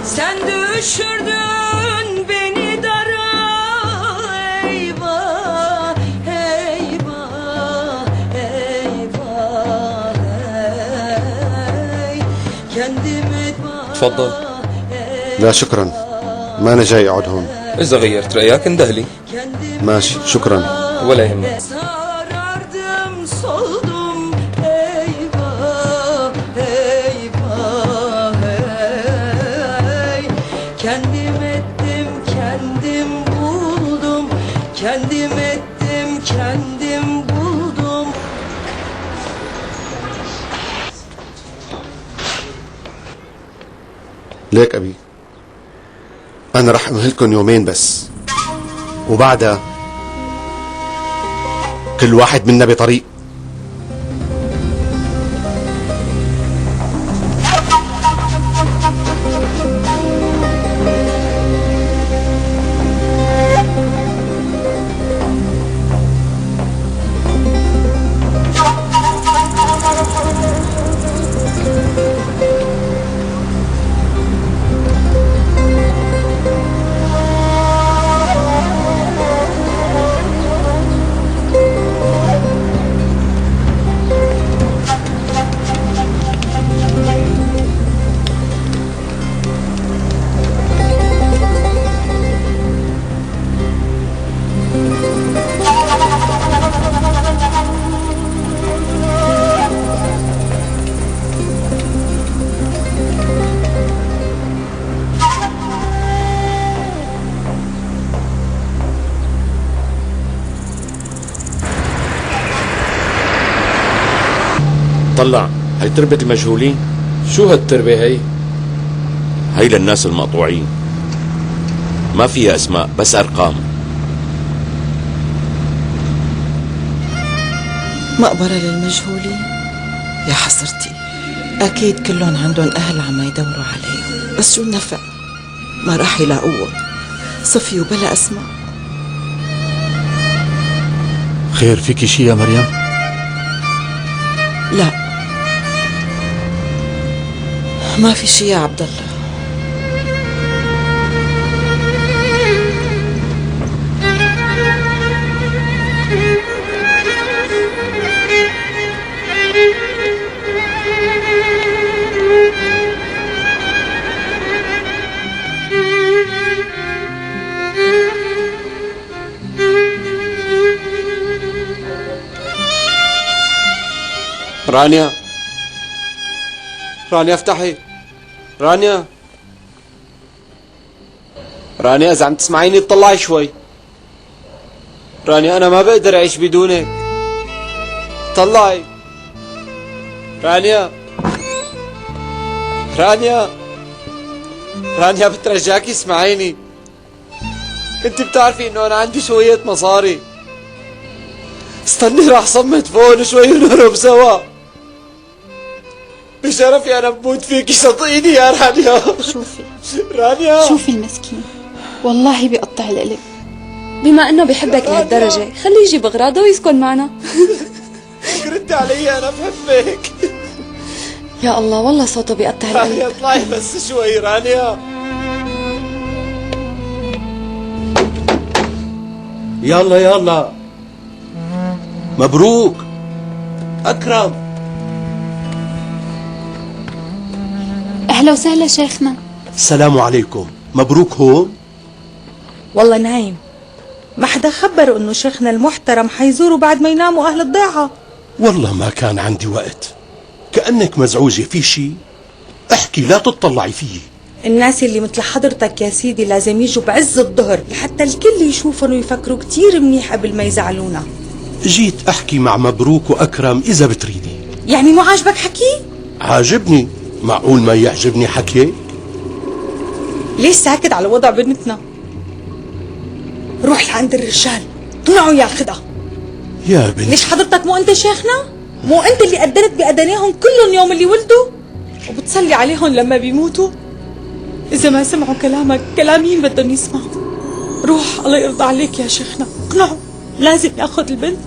Sen düşürdün beni dara, eyvah, eyvah, eyvah, ey. Kendimi تفضل. لا شكرا، ما أنا جاي أقعد هون. إذا غيرت رأيك اندهلي. ماشي شكرا. ولا يهمك. sarardım, soldum, eyvah, eyvah, ey. Kendim ettim, kendim buldum, kendim ettim, kendim buldum. ليك أبي، أنا رح أمهلكن يومين بس، وبعدها كل واحد منا بطريق. طلع هي تربة المجهولين. شو هالتربة هي؟ هي للناس المقطوعين، ما فيها اسماء بس ارقام. مقبرة للمجهولين؟ يا حسرتي، أكيد كلهم عندهم أهل عم يدوروا عليهم، بس شو النفع؟ ما راح يلاقوهم، صفي وبلا أسماء. خير فيكي شي يا مريم؟ لا ما في شي يا عبد الله. رانيا، رانيا افتحي. رانيا، رانيا إذا عم تسمعيني اطلعي شوي. رانيا أنا ما بقدر أعيش بدونك، طلعي. رانيا، رانيا، رانيا بترجاكي اسمعيني. انت بتعرفي انه انا عندي شوية مصاري. استني راح صمت فوق شوي ونهرب سوا. بشرفي انا بموت فيكي، صدقيني يا رانيا. شوفي رانيا، شوفي المسكين والله بيقطع القلب. بما انه بحبك لهالدرجة خليه يجيب اغراضه ويسكن معنا. ردي علي انا بحبك. يا الله والله صوته بيقطع رانيا القلب. اطلعي بس شوي. رانيا يلا يلا، مبروك. اكرم، اهلا وسهلا شيخنا. السلام عليكم، مبروك هون؟ والله نايم، ما حدا خبره انه شيخنا المحترم حيزوروا بعد ما يناموا اهل الضيعة. والله ما كان عندي وقت. كأنك مزعوجة في شي، احكي لا تطلعي فيي. الناس اللي مثل حضرتك يا سيدي لازم يجوا بعز الظهر لحتى الكل يشوفهم ويفكروا كتير منيح قبل ما يزعلونا. جيت احكي مع مبروك واكرم اذا بتريدي. يعني مو عاجبك حكي؟ عاجبني، معقول ما يعجبني حكي؟ ليش ساكت على وضع بنتنا؟ روح لعند الرجال طلعوا ياخدها. يا بنتي ليش حضرتك مو انت شيخنا؟ مو انت اللي قدرت بأدناهم كلهم يوم اللي ولدوا؟ وبتصلي عليهم لما بيموتوا؟ إذا ما سمعوا كلامك كلام مين بدهم يسمعوا؟ روح الله يرضى عليك يا شيخنا، اقنعوا لازم ياخذ البنت.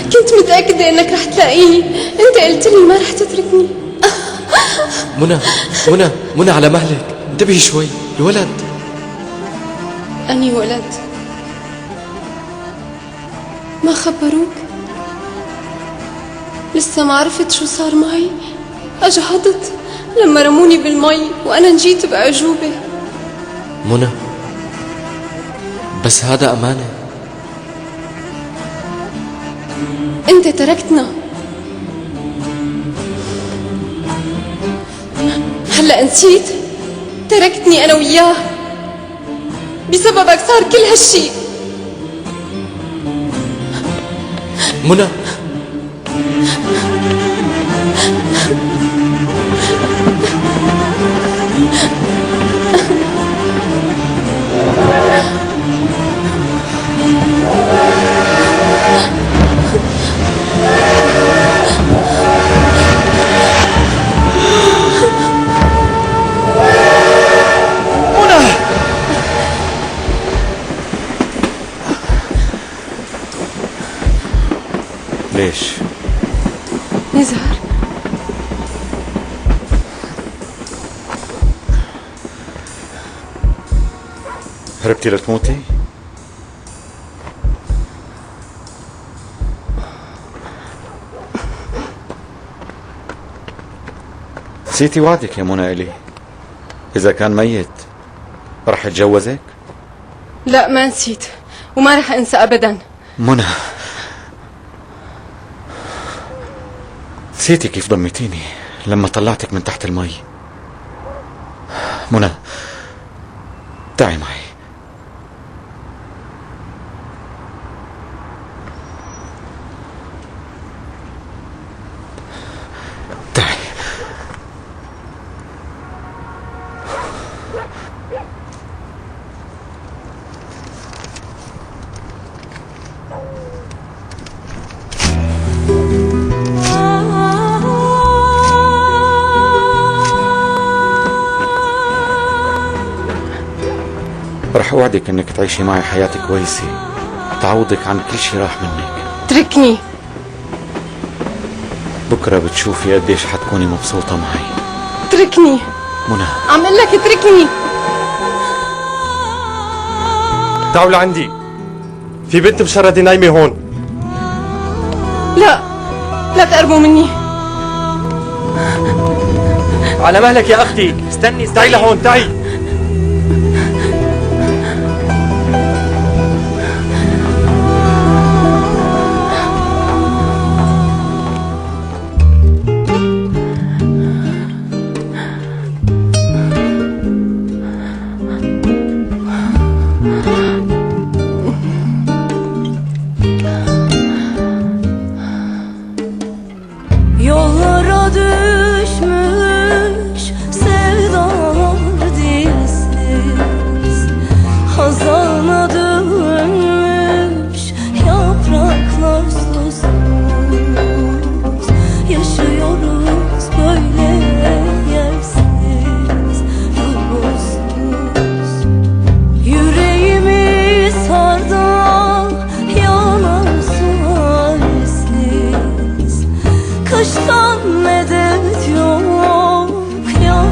كنت متأكدة إنك رح تلاقيني. أنت قلت لي ما رح تتركني. منى على مهلك، انتبهي شوي. الولد أني ولد؟ ما خبروك؟ لسه ما عرفت شو صار معي. أجهضت لما رموني بالمي وأنا نجيت بأعجوبة. منى، بس هذا أمانة. أنت تركتنا، هلأ نسيت؟ تركتني أنا وياه، بسببك صار كل هالشي. منى، ليش؟ نزار، هربتي لتموتي؟ نسيتي وعدك يا منى إلي، إذا كان ميت رح اتجوزك؟ لا ما نسيت وما رح أنسى أبدا. منى، نسيتي كيف ضميتيني لما طلعتك من تحت المي؟ منى، تعي معي. تعي. رح أوعدك إنك تعيشي معي حياة كويسة تعوضك عن كل شي راح منك. اتركني. بكرة بتشوفي قديش حتكوني مبسوطة معي. اتركني منى، عم قل لك اتركني. تعالوا لعندي، في بنت مشردة نايمة هون. لا لا تقربوا مني. على مهلك يا أختي، استني تعي لهون، تعي. Yollara düşmüş sevdalar dizsiz, hazana dönmüş yapraklar susuz. Yaşıyoruz böyle yersiz, yolsuz. Yüreğimiz hardal yanar sualsiz. Kıştan